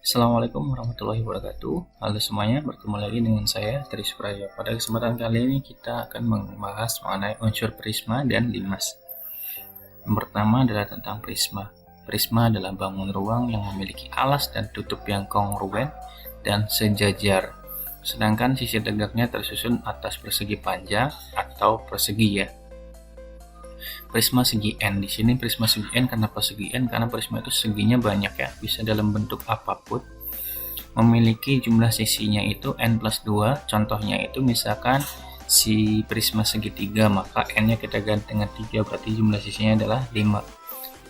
Assalamualaikum warahmatullahi wabarakatuh. Halo semuanya, bertemu lagi dengan saya Tri Suprayo. Pada kesempatan kali ini kita akan membahas mengenai unsur prisma dan limas. Yang pertama adalah tentang prisma. Prisma adalah bangun ruang yang memiliki alas dan tutup yang kongruen dan sejajar. Sedangkan sisi tegaknya tersusun atas persegi panjang atau persegi ya. Prisma segi N. Di sini prisma segi N, kenapa segi N? Karena prisma itu seginya banyak ya, bisa dalam bentuk apapun. Memiliki jumlah sisinya itu N plus 2. Contohnya itu misalkan si prisma segitiga, maka N-nya kita ganti dengan 3, berarti jumlah sisinya adalah 5.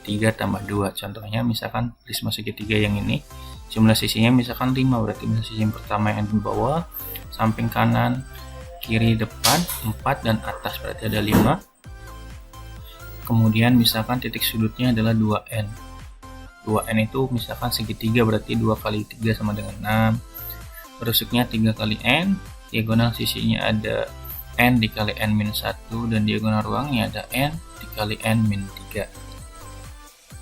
3 tambah 2. Contohnya misalkan prisma segitiga yang ini, jumlah sisinya misalkan 5, berarti sisi yang pertama yang di bawah, samping kanan, kiri, depan, 4, dan atas, berarti ada 5. Kemudian misalkan titik sudutnya adalah 2N. 2N itu misalkan segitiga, berarti 2 kali 3 sama dengan 6. Rusuknya 3 kali N. Diagonal sisinya ada N dikali N minus 1. Dan diagonal ruangnya ada N dikali N min 3.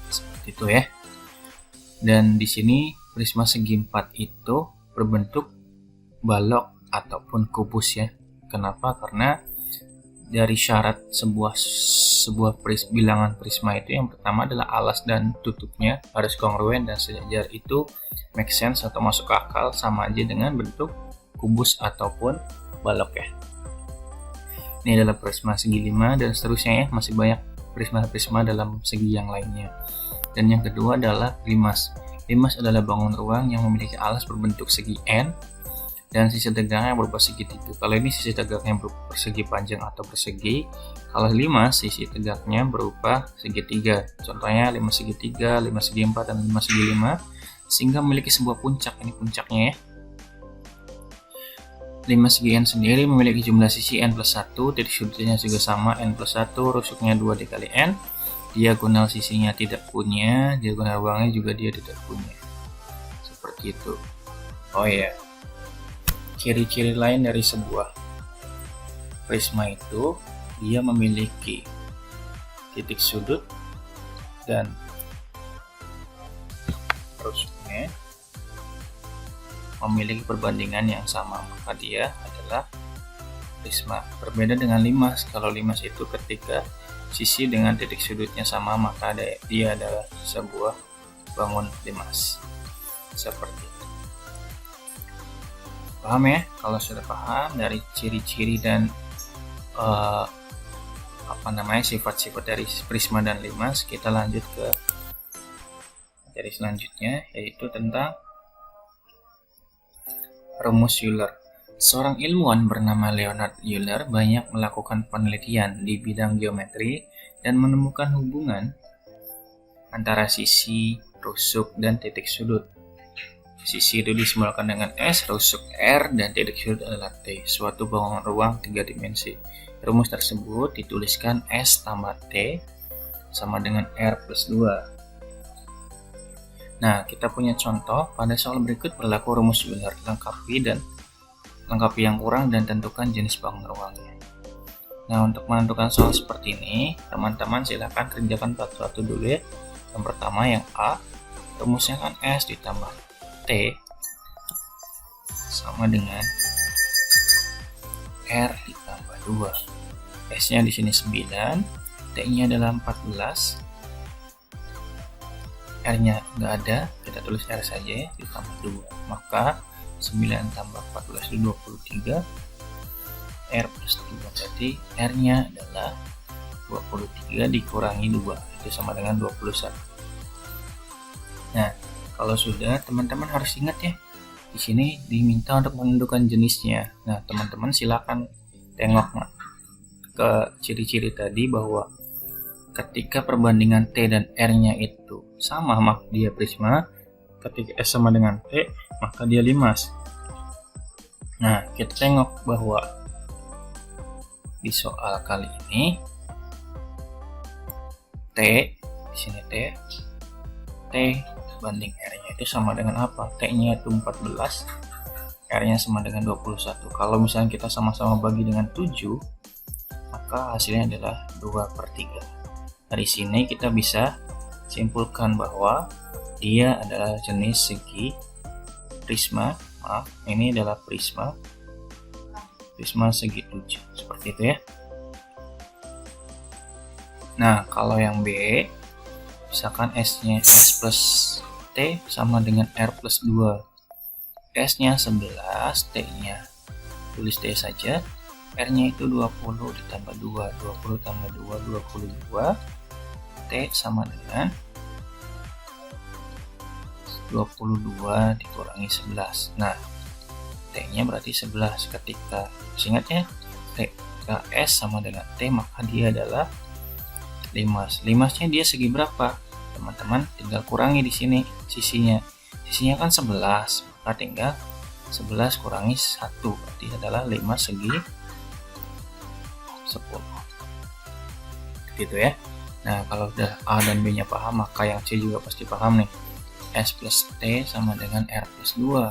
Seperti itu ya. Dan di sini prisma segi 4 itu berbentuk balok ataupun kubus ya. Kenapa? Karena dari syarat sebuah bilangan prisma itu yang pertama adalah alas dan tutupnya harus kongruen dan sejajar. Itu make sense atau masuk akal, sama aja dengan bentuk kubus ataupun balok ya. Ini adalah prisma segi 5 dan seterusnya ya, masih banyak prisma-prisma dalam segi yang lainnya. Dan yang kedua adalah limas. Limas adalah bangun ruang yang memiliki alas berbentuk segi N dan sisi tegaknya berupa segitiga. Kalau ini sisi tegaknya berupa persegi panjang atau persegi. Kalau limas, sisi tegaknya berupa segitiga. Contohnya 5 segitiga, 5 segi 4, dan 5 segi 5. Sehingga memiliki sebuah puncak. Ini puncaknya ya. 5 segi N sendiri memiliki jumlah sisi N plus 1. Titik sudutnya juga sama, N plus 1. Rusuknya 2 dikali N. Diagonal sisinya tidak punya. Diagonal ruangnya juga dia tidak punya. Seperti itu. Oh iya. Ciri-ciri lain dari sebuah prisma itu, dia memiliki titik sudut dan rusuknya memiliki perbandingan yang sama, maka dia adalah prisma. Berbeda dengan limas. Kalau limas itu ketika sisi dengan titik sudutnya sama, maka dia adalah sebuah bangun limas. Seperti itu. Paham ya? Kalau sudah paham dari ciri-ciri dan sifat-sifat dari prisma dan limas, kita lanjut ke materi selanjutnya, yaitu tentang rumus Euler. Seorang ilmuwan bernama Leonhard Euler banyak melakukan penelitian di bidang geometri dan menemukan hubungan antara sisi, rusuk, dan titik sudut. Sisi itu disimbolkan dengan S, rusuk R, dan titik sudut adalah T, suatu bangunan ruang 3 dimensi. Rumus tersebut dituliskan S tambah T sama dengan R plus 2. Nah, kita punya contoh. Pada soal berikut berlaku rumus Euler. Lengkapi yang kurang dan tentukan jenis bangunan ruangnya. Nah, untuk menentukan soal seperti ini, teman-teman silahkan kerjakan satu-satu dulu ya. Yang pertama yang A, rumusnya kan S ditambah T sama dengan R ditambah 2. S-nya di sini 9, T-nya adalah 14, R-nya nggak ada, kita tulis R saja ya, ditambah 2. Maka 9 tambah 14 itu 23, R plus 2, berarti R-nya adalah 23 dikurangi 2, itu sama dengan 21. Nah, kalau sudah, teman-teman harus ingat ya, di sini diminta untuk menentukan jenisnya. Nah, teman-teman silakan tengok ke ciri-ciri tadi bahwa ketika perbandingan T dan R-nya itu sama, maka dia prisma. Ketika S sama dengan T, maka dia limas. Nah, kita tengok bahwa di soal kali ini T, di sini T banding R-nya itu sama dengan apa? T-nya itu 14, R-nya sama dengan 21. Kalau misalnya kita sama-sama bagi dengan 7, maka hasilnya adalah 2/3. Dari sini kita bisa simpulkan bahwa dia adalah jenis segi prisma, maaf, ini adalah prisma segi 7, seperti itu ya. Nah, kalau yang B, misalkan S-nya S plus T sama dengan R plus 2. S-nya 11, T-nya tulis T saja. R-nya itu 20 ditambah 2, 20 tambah 2, 22. T sama dengan 22 dikurangi 11. Nah, T-nya berarti 11. Ketika ingat ya, T ke S sama dengan T, maka dia adalah 5. 5-nya dia segi berapa? Teman-teman tinggal kurangi di sini sisinya. Sisinya kan 11, maka tinggal 11 kurangi 1, berarti adalah 5 segi 10. Gitu ya. Nah, kalau udah A dan B-nya paham, maka yang C juga pasti paham nih. S plus T sama dengan R plus 2.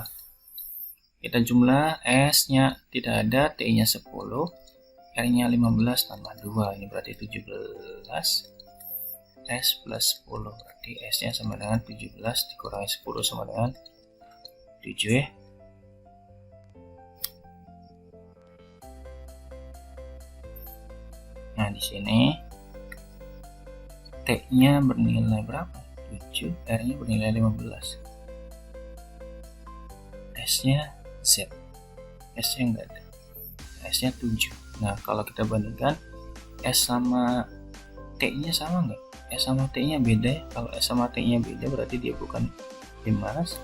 Kita jumlah, S-nya tidak ada, T-nya 10, R-nya 15 tambah 2, ini berarti 17. S plus 10, berarti S-nya sama dengan 17 dikurangi 10 sama dengan 7 ya. Nah, di sini T-nya bernilai berapa? 7, R-nya bernilai 15. S-nya Z. S-nya enggak ada. S-nya 7. Nah, kalau kita bandingkan S sama T-nya sama enggak? S sama T-nya beda ya. Kalau S sama T-nya beda berarti dia bukan 15.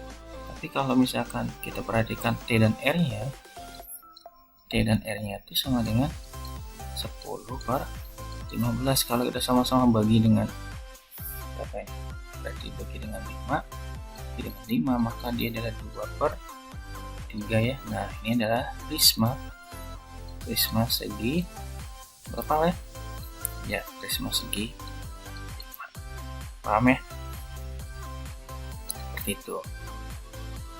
Tapi kalau misalkan kita perhatikan T dan R-nya, T dan R-nya itu sama dengan 10 per 15. Kalau kita sama-sama bagi dengan berapa ya? Berarti bagi dengan 5, dengan 5, maka dia adalah 2 per 3 ya. Nah, ini adalah prisma segi berapa ya? Ya, prisma segi 5. Paham ya? Seperti itu.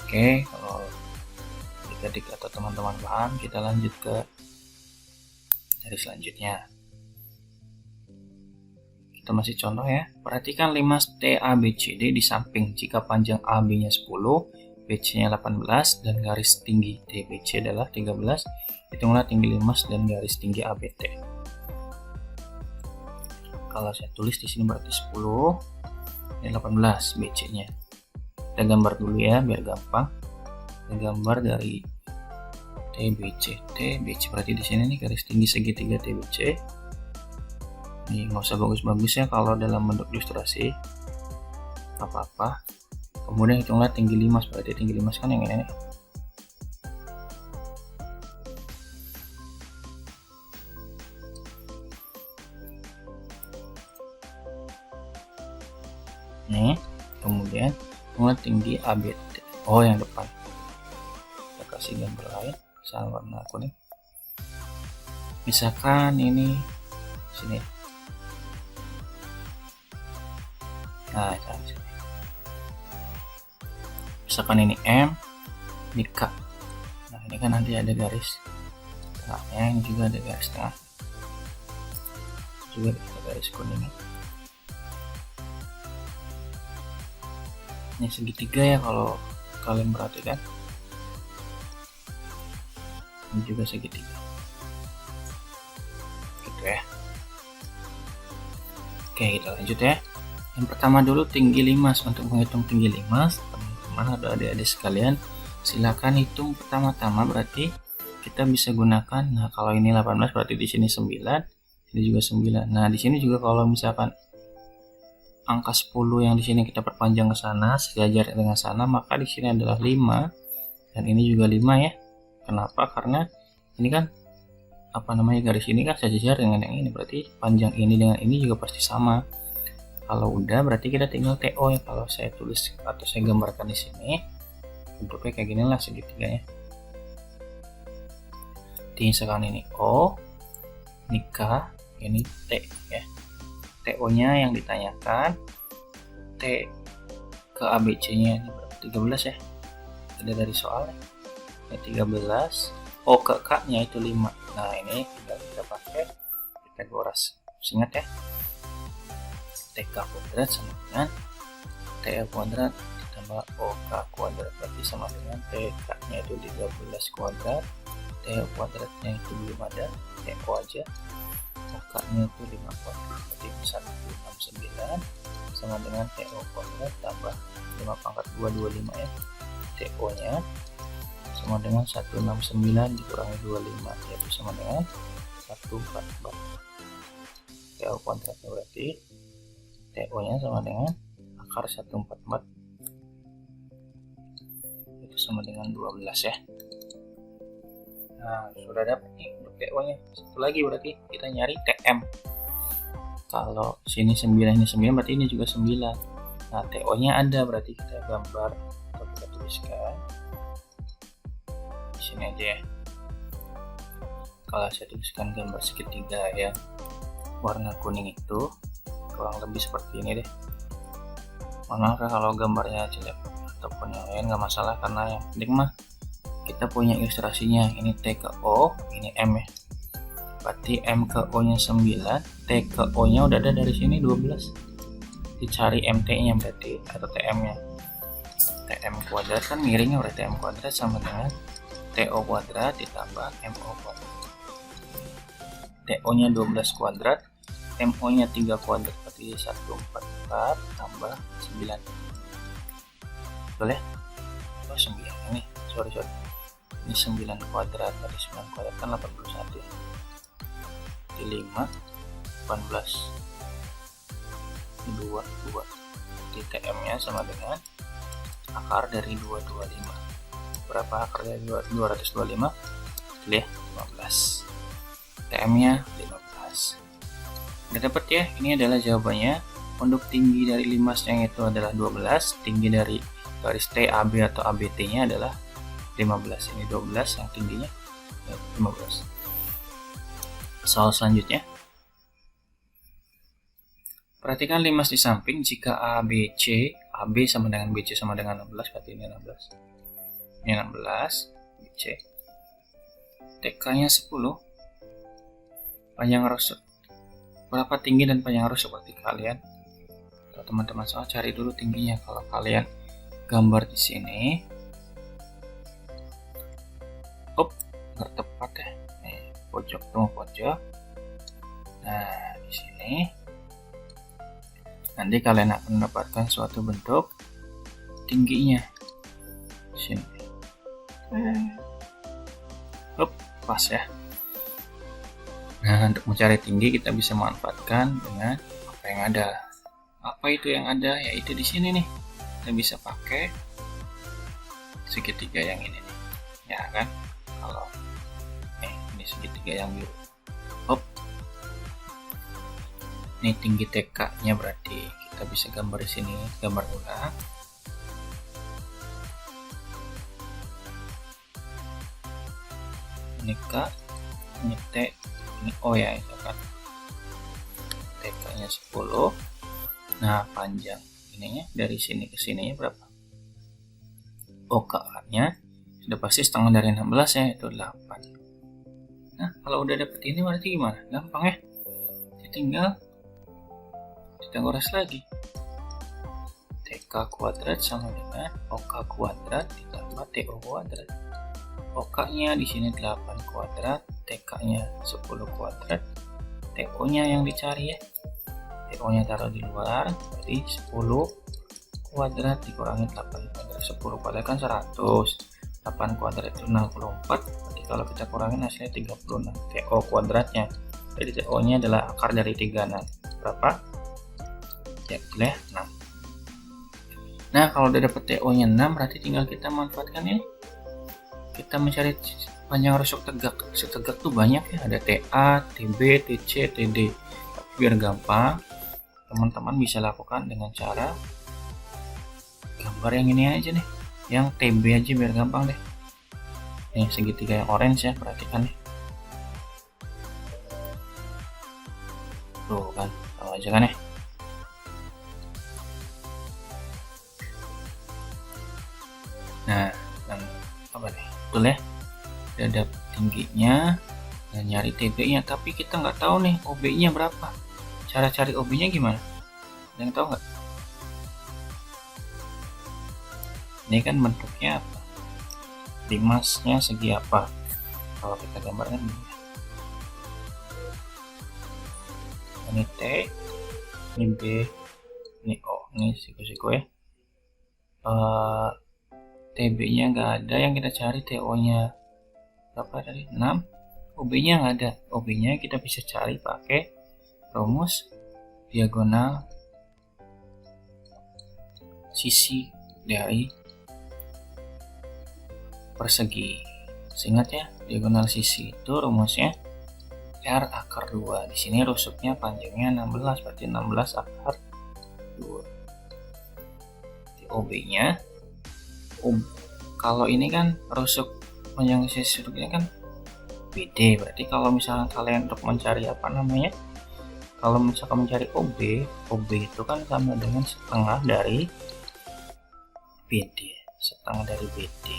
Oke, kalau adik-adik atau teman-teman paham, kita lanjut ke dari selanjutnya. Kita masih contoh ya. Perhatikan 5 TABCD di samping. Jika panjang AB-nya 10, BC-nya 18 dan garis tinggi TBC adalah 13, hitunglah tinggi 5 dan garis tinggi ABT. Kalau saya tulis di sini berarti 10 dan 18 BC-nya. Kita gambar dulu ya biar gampang. Kita gambar dari TBC berarti di sini nih garis tinggi segitiga TBC. Ini nggak usah bagus-bagus ya kalau dalam bentuk ilustrasi, apa-apa. Kemudian hitunglah tinggi 5, berarti tinggi 5 kan yang ini nih. Nih, kemudian hitunglah tinggi ABT. Oh, yang depan. Kita kasih gambar lain, sama warna kuning. Misalkan ini sini. Nah, sini. Misalkan ini M, ini K. Nah, ini kan nanti ada garis tengahnya, ini juga ada garis tengah, juga ada garis kuning. Ini segitiga ya kalau kalian perhatikan. Ini juga segitiga. Gitu ya. Oke, kita lanjut ya. Yang pertama dulu tinggi 5. Untuk menghitung tinggi 5, teman-teman atau adik-adik sekalian, silakan hitung pertama-tama, berarti kita bisa gunakan. Nah, kalau ini 18 berarti di sini 9, ini juga 9. Nah, di sini juga kalau misalkan angka 10 yang di sini kita perpanjang ke sana sejajar dengan sana, maka di sini adalah 5 dan ini juga 5 ya. Kenapa? Karena ini kan garis ini kan sejajar dengan yang ini, berarti panjang ini dengan ini juga pasti sama. Kalau udah berarti kita tinggal TO ya. Kalau saya tulis atau saya gambarkan di sini bentuknya kayak gini lah segitiganya. Misalkan ini O, ini K, ini T ya. TO nya yang ditanyakan, T ke ABC nya ini berapa? 13 ya. Ada dari soal ya. 13, O ke K nya itu 5. Nah, ini tinggal kita pakai Pythagoras. Ingat ya, TK kuadrat sama dengan TL kuadrat tambah OK kuadrat berarti sama dengan TK nya itu 13 kuadrat, TO kuadratnya itu belum ada, TO aja, OK nya itu 5 kuadrat berarti 169 sama dengan TO kuadrat tambah 5 pangkat 2 25 ya, TO nya sama dengan 169 dikurangi 25 yaitu sama dengan 144. TO kuadratnya berarti TO nya sama dengan akar 144 itu sama dengan 12 ya. Nah, sudah dapat nih untuk TO nya. Satu lagi berarti kita nyari TM. Kalau sini 9 ini 9 berarti ini juga 9. Nah, TO nya ada berarti kita gambar atau kita tuliskan di sini aja ya. Kalau saya tuliskan gambar segitiga ya warna kuning itu kurang lebih seperti ini deh. Maaf kalau gambarnya jelek ataupun yang lain nggak masalah, karena yang penting mah kita punya ilustrasinya. Ini T ke O, ini M ya. Berarti M ke O nya 9, T ke O nya udah ada dari sini 12. Dicari MT nya berarti atau TM nya. TM kuadrat kan miringnya berarti M kuadrat sama dengan TO kuadrat ditambah MO kuadrat. TO nya 12 kuadrat, MO nya 3 kuadrat berarti 144 tambah 9. Boleh? Oh 9 ini, sorry. Ini 9 kuadrat, berarti 9 kuadrat kan 81 ya. Di 5, 18, 2. Di TM nya sama dengan akar dari 225. Berapa akar dari 225? Pilih 15. TM nya 15. Udah dapat ya, ini adalah jawabannya. Untuk tinggi dari limasnya itu adalah 12, tinggi dari garis TAB atau ABT nya adalah 15. Ini 12 yang tingginya 15. Soal selanjutnya, perhatikan limas di samping. Jika ABC, AB sama dengan BC sama dengan 16, berarti ini 16. Ini 16, BC. TK nya 10. Panjang rusuk. Berapa tinggi dan panjang rusuk berarti kalian atau teman-teman soal cari dulu tingginya. Kalau kalian gambar di sini, nggak tepat ya. Nih, pojok tuh pojok. Nah, di sini nanti kalian akan mendapatkan suatu bentuk tingginya. Di sini. Pas ya. Nah, untuk mencari tinggi kita bisa manfaatkan dengan apa yang ada. Apa itu yang ada? Yaitu di sini nih. Kita bisa pakai segitiga yang ini nih. Ya kan? Kalau ini segitiga yang biru. Ini tinggi TK-nya berarti kita bisa gambar di sini, gambar ulang. Ini K, ini T, ini O ya, itu kan. TK-nya 10. Nah, panjang ininya dari sini ke sininya berapa? OK-nya sudah pasti setengah dari 16 ya, itu 8. Nah, kalau udah dapet ini berarti gimana? Gampang ya. Tinggal kita kuras lagi. TK kuadrat sama dengan OK kuadrat ditambah TO kuadrat. OK-nya di sini 8 kuadrat, TK-nya 10 kuadrat, TO-nya yang dicari ya. TO-nya taruh di luar, berarti 10 kuadrat dikurangi 8 kuadrat. 10 kuadrat kan 100, 8 kuadrat itu 64, berarti kalau kita kurangin hasilnya 36. TO kuadratnya, jadi TO-nya adalah akar dari 36. Berapa? Ya, betul ya, 6. Nah, kalau udah dapet TO-nya 6, berarti tinggal kita manfaatkan ya. Kita mencari panjang rusuk tegak. Rusuk tegak tuh banyak ya, ada TA, TB, TC, TD. Tapi biar gampang, teman-teman bisa lakukan dengan cara gambar yang ini aja nih, yang TB aja biar gampang deh. Ini segitiga yang orange ya, perhatikan nih. Tuh kan, tahu aja kan ya. Nah, apa nih? Betul ya. Udah dapet tingginya, dan nyari TB-nya, tapi kita nggak tahu nih OB-nya berapa. Cara cari OB-nya gimana? Ada yang tahu nggak? Ini kan bentuknya apa? Dimasnya segi apa? Kalau kita gambarkan ini T, ini B, ini O, ini siku-siku ya. TB nya nggak ada, yang kita cari TO nya berapa tadi? 6. OB nya nggak ada. OB nya kita bisa cari pakai rumus diagonal sisi dari persegi. Ingat ya, diagonal sisi itu rumusnya R akar 2. Di sini rusuknya panjangnya 16, berarti 16 akar 2. Di OB-nya, kalau ini kan rusuk panjang sisi rusuknya kan BD, berarti kalau misalnya kalian untuk mencari apa namanya? Kalau misalkan mencari OB itu kan sama dengan setengah dari BD, setengah dari BD.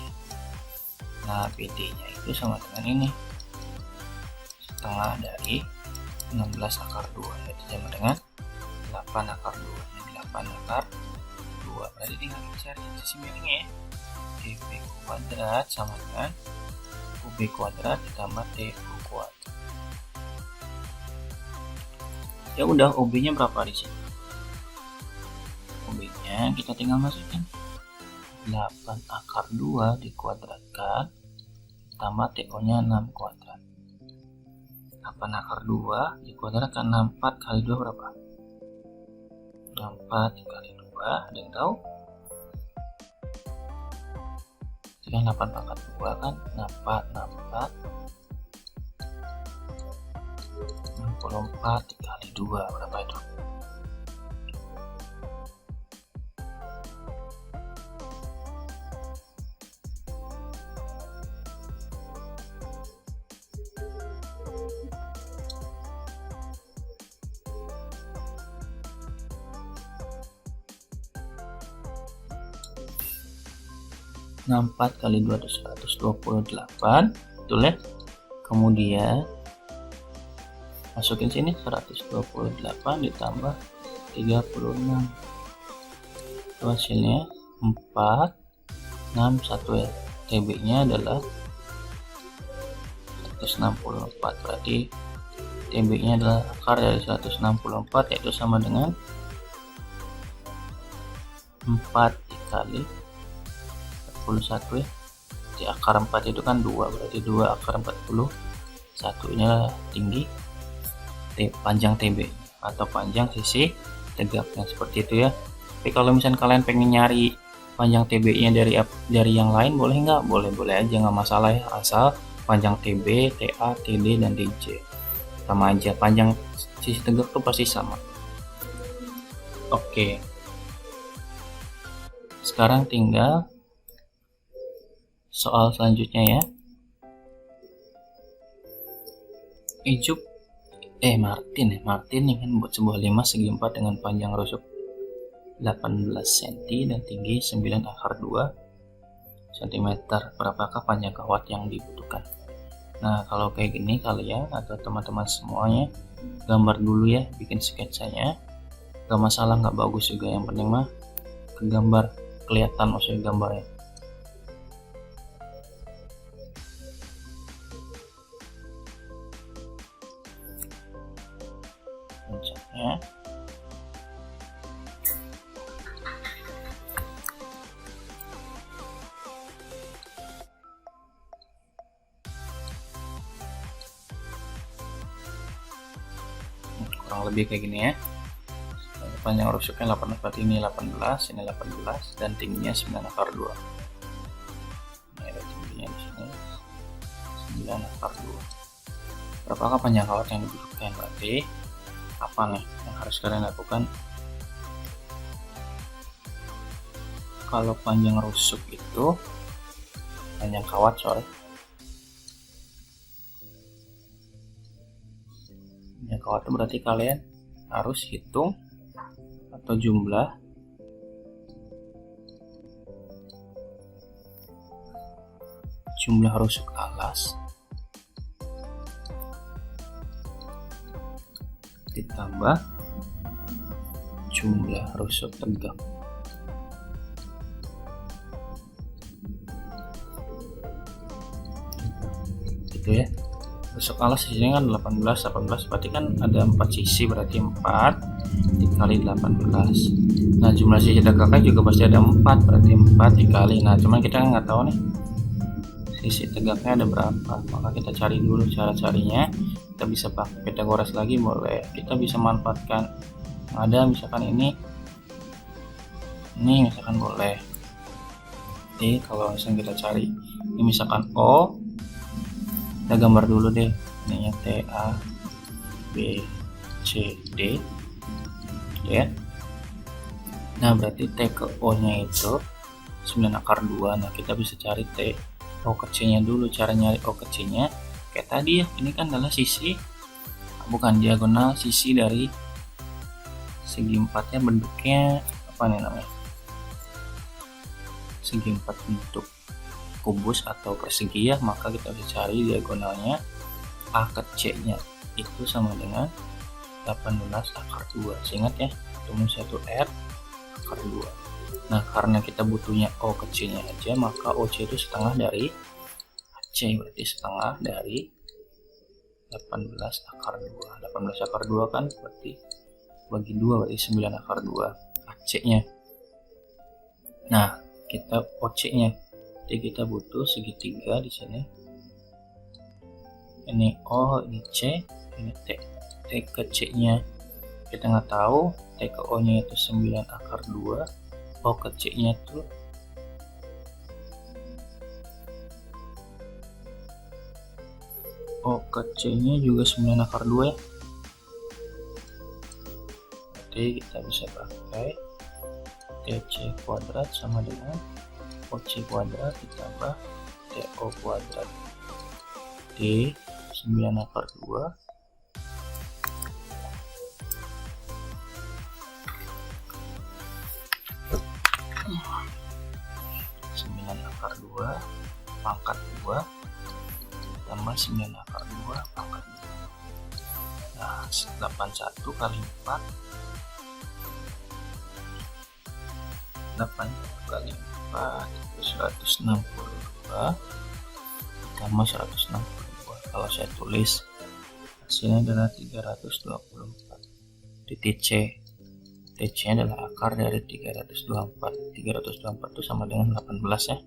Nah, BD-nya itu sama dengan ini, setengah dari 16 akar 2, yaitu sama dengan 8 akar 2. Ini 8 akar 2, berarti tinggal cari sisi miringnya ya. DB kuadrat sama dengan UB kuadrat ditambah TU kuadrat. Ya udah, OB-nya berapa di sini? OB-nya kita tinggal masukkan 8 akar 2 dikuadratkan tambah TO-nya 6 kuadrat. 8 akar 2 dikuadratkan 4 kali 2 berapa? 4 kali 2, ada yang tahu? Kan 8 pangkat 2 kan 64 dikali 2 berapa itu? Nah, 4 kali 2 itu 128, betul ya? Kemudian masukin sini 128 ditambah 36, itu hasilnya 461 ya. TB nya adalah 164, berarti TB nya adalah akar dari 164, yaitu sama dengan 4 dikali 41 ya. Di akar 4 itu kan 2, berarti 2 akar 41. Ini adalah tinggi panjang TB atau panjang sisi tegaknya, seperti itu ya. Tapi kalau misalnya kalian pengen nyari panjang TB nya dari yang lain, boleh nggak? Boleh aja, nggak masalah ya, asal panjang TB, TA, TD, dan DJ sama aja, panjang sisi tegak tuh pasti sama. Oke, sekarang tinggal soal selanjutnya ya. Martin ingin membuat sebuah 5 segi 4 dengan panjang rusuk 18 cm dan tinggi 9 akar 2 cm. Berapakah panjang kawat yang dibutuhkan? Nah, kalau kayak gini kalian atau teman-teman semuanya gambar dulu ya, bikin sketsanya. Gak masalah, gak bagus juga, yang penting mah ke gambar, kelihatan maksudnya gambarnya. Puncaknya kurang lebih kayak gini ya. Panjang rusuknya 18, berarti ini 18, ini 18, dan tingginya 9 akar 2. Ini ada tingginya di sini 9 akar 2. Berapakah panjang kawat yang dibutuhkan? Berarti apa nih yang harus kalian lakukan? Kalau panjang rusuk itu panjang kawat, panjang kawat itu berarti kalian harus hitung atau jumlah rusuk alas ditambah jumlah rusuk tegak. gitu ya. Rusuk alas sisinya kan 18 berarti kan ada 4 sisi, berarti 4 dikali 18. Nah jumlah sisi tegaknya juga pasti ada 4, berarti 4 dikali. Nah cuman kita kan nggak tahu nih sisi tegaknya ada berapa, maka kita cari dulu. Cara carinya kita bisa pakai Pythagoras lagi, boleh. Kita bisa manfaatkan ada misalkan ini misalkan boleh. Jadi kalau misalnya kita cari ini misalkan O, kita gambar dulu deh, ininya T A B C D ya. Nah berarti T ke O nya itu 9 akar 2. Nah kita bisa cari T O ke C nya dulu. Cara nyari O ke C nya kayak tadi ya, ini kan adalah sisi, bukan diagonal, sisi dari segi empatnya, bentuknya apa nih namanya, segi empat bentuk kubus atau persegi ya, maka kita bisa cari diagonalnya A ke C nya itu sama dengan 18 akar 2. Ingat ya, rumus 1R akar 2. Nah karena kita butuhnya O ke C nya aja, maka OC itu setengah dari AC, berarti setengah dari 18 akar 2. 18 akar 2 kan berarti bagi 2, berarti 9 akar 2 AC nya. Nah kita OC nya, jadi kita butuh segitiga di sini. Ini O, ini C, ini T. T ke C nya kita nggak tahu, T ke O nya itu 9 akar 2, O ke C nya itu O ke C nya juga 9 akar 2 ya. Jadi kita bisa pakai TC kuadrat sama dengan OC kuadrat ditambah TO kuadrat D 9 akar 2 pangkat 2 tambah 9 akar 2 pangkat 2. Nah 81 kali 4, 8 kali 4 itu 162 ditambah 162. Kalau saya tulis hasilnya adalah 324. Titik C, TC adalah akar dari 324. 324 itu sama dengan 18 ya.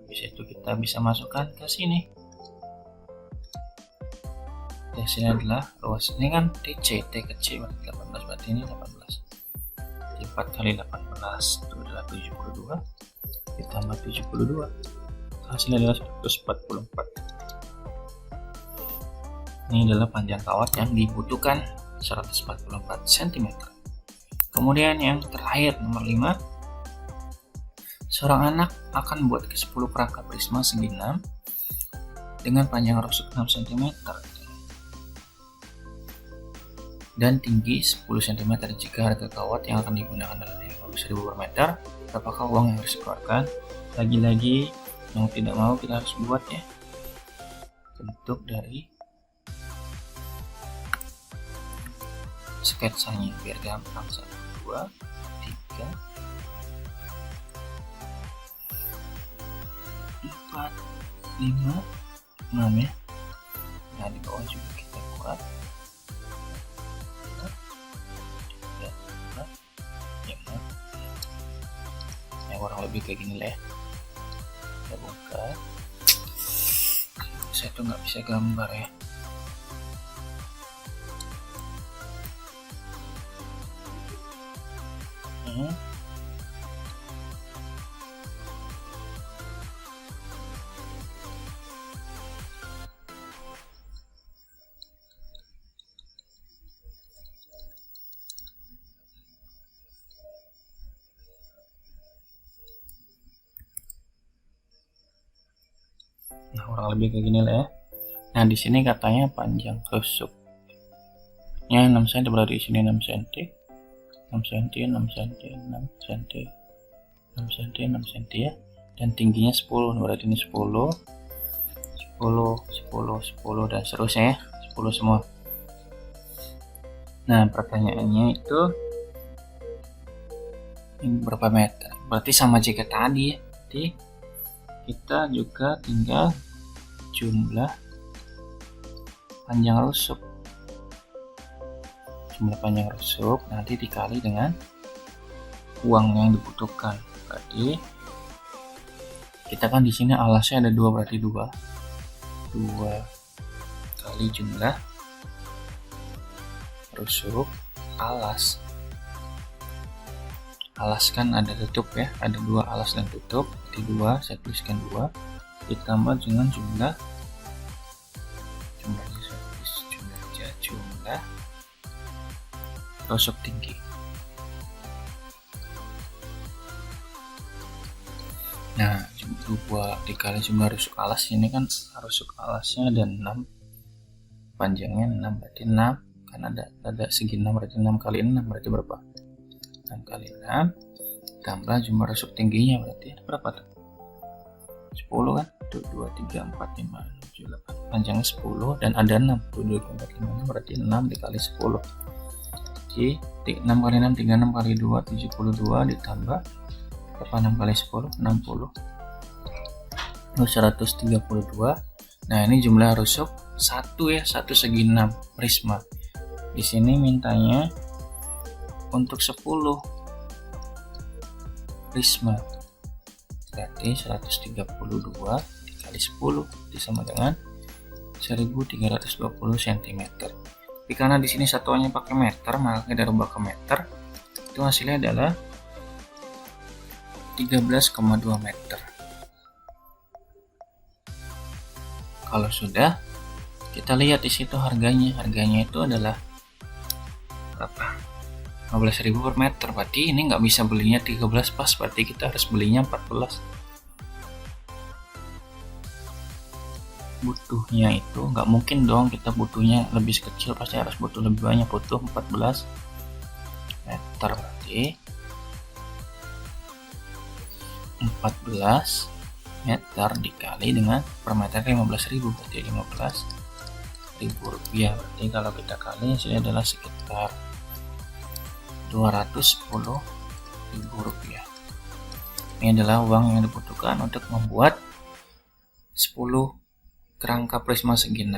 Habis itu kita bisa masukkan ke sini. Hasilnya adalah ruas ini kan TC, T ke C berarti 18, berarti ini 18. 4 kali 18 itu adalah 72 ditambah 72, hasilnya adalah 144. Ini adalah panjang kawat yang dibutuhkan 144 cm. Kemudian yang terakhir nomor 5, seorang anak akan membuat ke 10 perangkat prisma segi 6 dengan panjang rusuk 6 cm dan tinggi 10 cm. Jika harga kawat yang akan digunakan adalah 50.000 per meter, berapakah uang yang harus dikeluarkan? Lagi-lagi yang tidak mau kita harus buat ya bentuk dari sketsanya biar gampang. 1, 2, 3, 4, 5, 6 ya. Nah di bawah juga kita buat kurang lebih kayak gini lah ya. Kita buka, saya tuh nggak bisa gambar ya. Nah kurang lebih kayak gini lah ya. Nah di sini katanya panjang rusuknya 6 cm, berarti di sini 6 cm, 6 cm, 6 cm, 6 cm, 6 cm, 6 cm ya. Dan tingginya 10, berarti ini 10, 10, 10 dan seterusnya ya, 10 semua. Nah pertanyaannya itu ini berapa meter? Berarti sama jika tadi ya. Jadi kita juga tinggal jumlah panjang rusuk. Jumlah panjang rusuk nanti dikali dengan uang yang dibutuhkan. Berarti kita kan di sini alasnya ada 2, berarti 2 kali jumlah rusuk alas. Alas kan ada tutup ya, ada 2 alas dan tutup, berarti 2, saya tuliskan 2 ditambah dengan jumlah rusuk tinggi. Nah, 2 dikali jumlah rusuk alas, ini kan rusuk alasnya ada 6, panjangnya 6, berarti 6 kan ada segi 6, berarti 6 kali 6 berarti berapa? 6 kali 6 tambah jumlah rusuk tingginya, berarti berapa tuh? 10 kan? 2, 3, 4, 5, 6, 7, 8, panjangnya 10 dan ada 6, 2, 3, 4, 5, 6 berarti 6 dikali 10. Jadi 6 kali 6, 36 kali 2, 72 ditambah berapa? 6 kali 10, 60, 132. Nah, ini jumlah rusuk 1 ya, 1 segi 6 prisma. Di sini mintanya untuk 10 prisma, berarti 132 dikali 10 sama dengan 1320 cm. Tapi karena di sini satuannya pakai meter, maka kita rubah ke meter. Itu hasilnya adalah 13,2 meter. Kalau sudah, kita lihat di situ harganya. Harganya itu adalah berapa? 15.000 per meter. Berarti ini nggak bisa belinya 13 pas, berarti kita harus belinya 14. Butuhnya itu nggak mungkin dong kita butuhnya lebih kecil, pasti harus butuh lebih banyak, butuh 14 meter. Berarti 14 meter dikali dengan per meter 15.000, berarti 15.000 rupiah. Berarti kalau kita kali hasilnya adalah sekitar 210.000 rupiah. Ini adalah uang yang dibutuhkan untuk membuat 10 kerangka prisma segi 6.